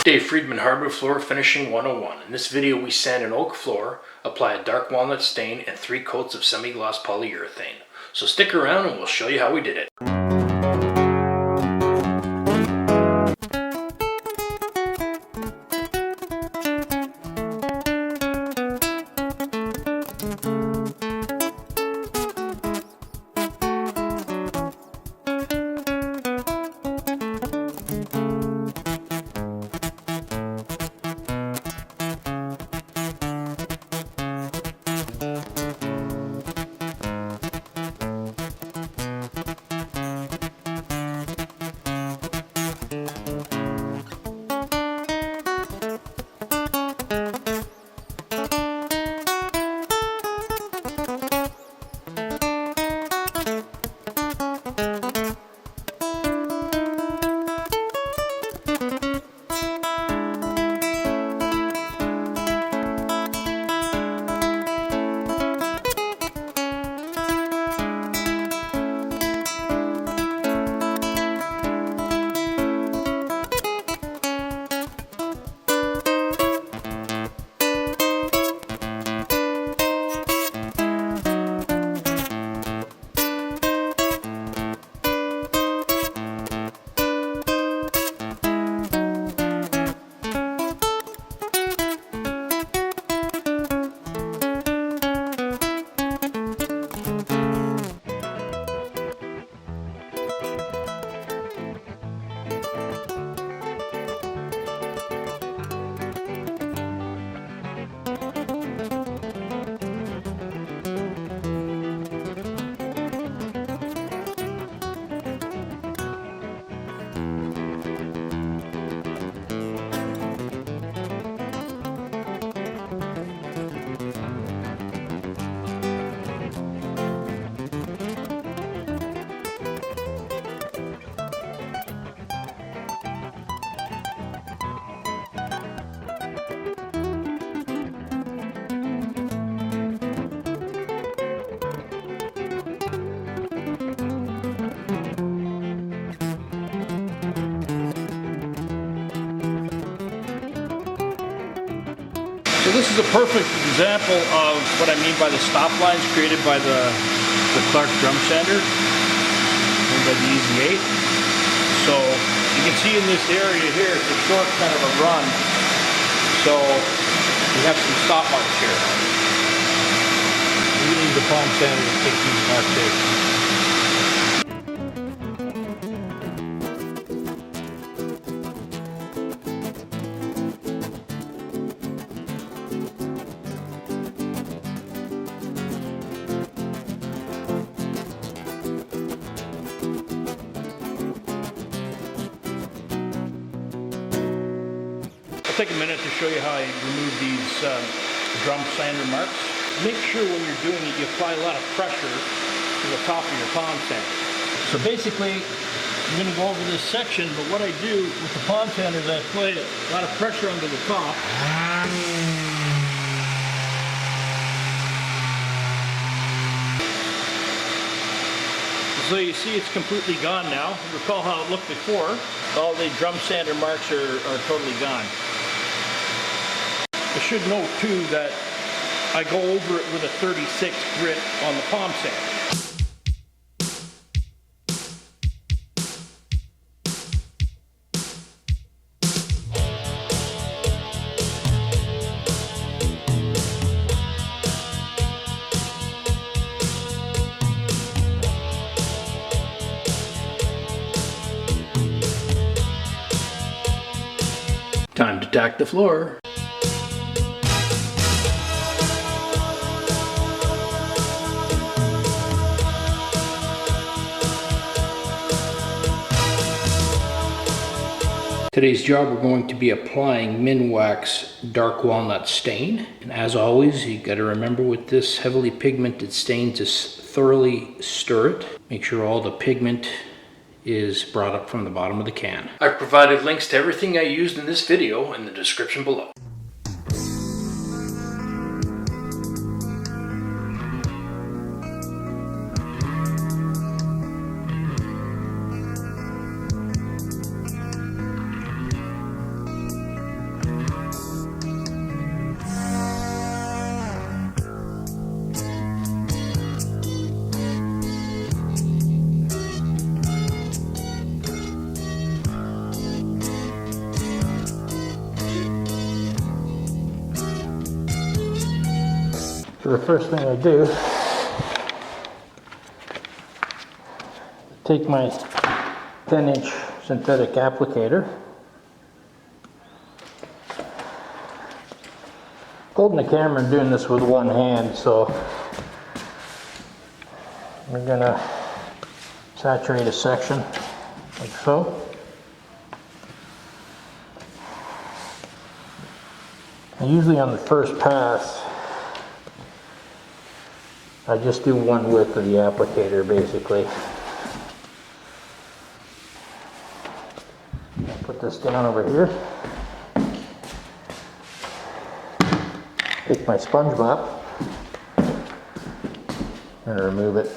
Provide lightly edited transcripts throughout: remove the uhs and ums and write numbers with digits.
Dave Friedman Hardwood Floor Finishing 101. In this video we sand an oak floor, apply a dark walnut stain, and 3 coats of semi-gloss polyurethane. So stick around and we'll show you how we did it. So this is a perfect example of what I mean by the stop lines created by the Clarke drum sander, made by the EZ8. So you can see in this area here, it's a short kind of a run. So we have some stop marks here. We need the palm sander to take these marks in. I'll take a minute to show you how I remove these drum sander marks. Make sure when you're doing it, you apply a lot of pressure to the top of your palm sander. So basically, I'm going to go over this section, but what I do with the palm sander is I apply a lot of pressure under the top. So you see it's completely gone now. Recall how it looked before. All the drum sander marks are totally gone. I should note too that I go over it with a 36 grit on the palm sander. Time to tack the floor. Today's job we're going to be applying Minwax Dark Walnut stain. And as always, you got to remember with this heavily pigmented stain to thoroughly stir it. Make sure all the pigment is brought up from the bottom of the can. I've provided links to everything I used in this video in the description below. So the first thing I do, take my 10-inch synthetic applicator, holding the camera and doing this with one hand, so we're gonna saturate a section like so. And usually on the first pass, I just do one width of the applicator basically. I'll put this down over here. Take my sponge mop and remove it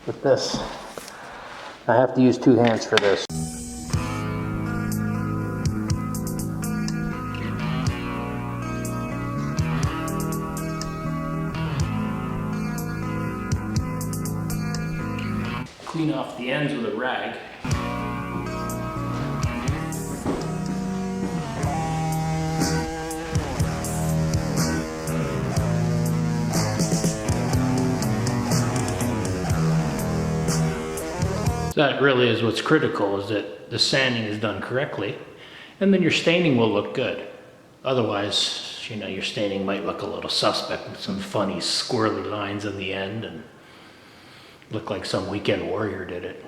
with this. I have to use 2 hands for this. Clean off the ends with a rag. That really is what's critical, is that the sanding is done correctly, and then your staining will look good. Otherwise, you know, your staining might look a little suspect with some funny squirrely lines on the end and look like some weekend warrior did it.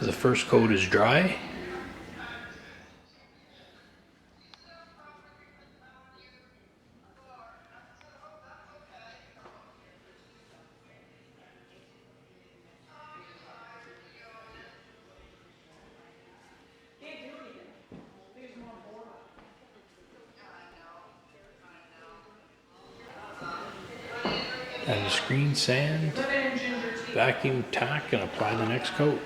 The first coat is dry. Add the screen sand, vacuum, tack, and apply the next coat.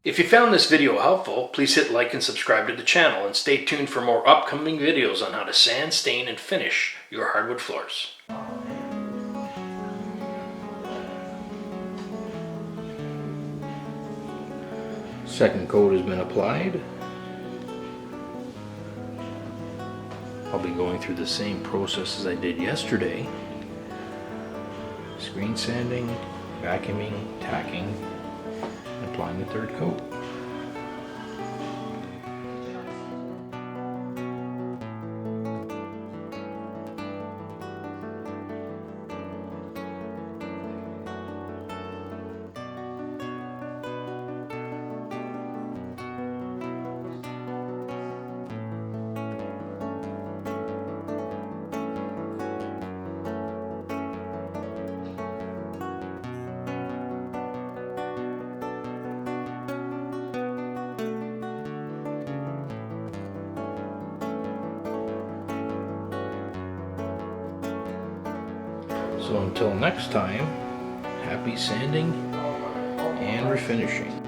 If you found this video helpful, please hit like and subscribe to the channel, and stay tuned for more upcoming videos on how to sand, stain, and finish your hardwood floors. Second coat has been applied. I'll be going through the same process as I did yesterday. Screen sanding, vacuuming, tacking, and applying the third coat. So until next time, happy sanding and refinishing.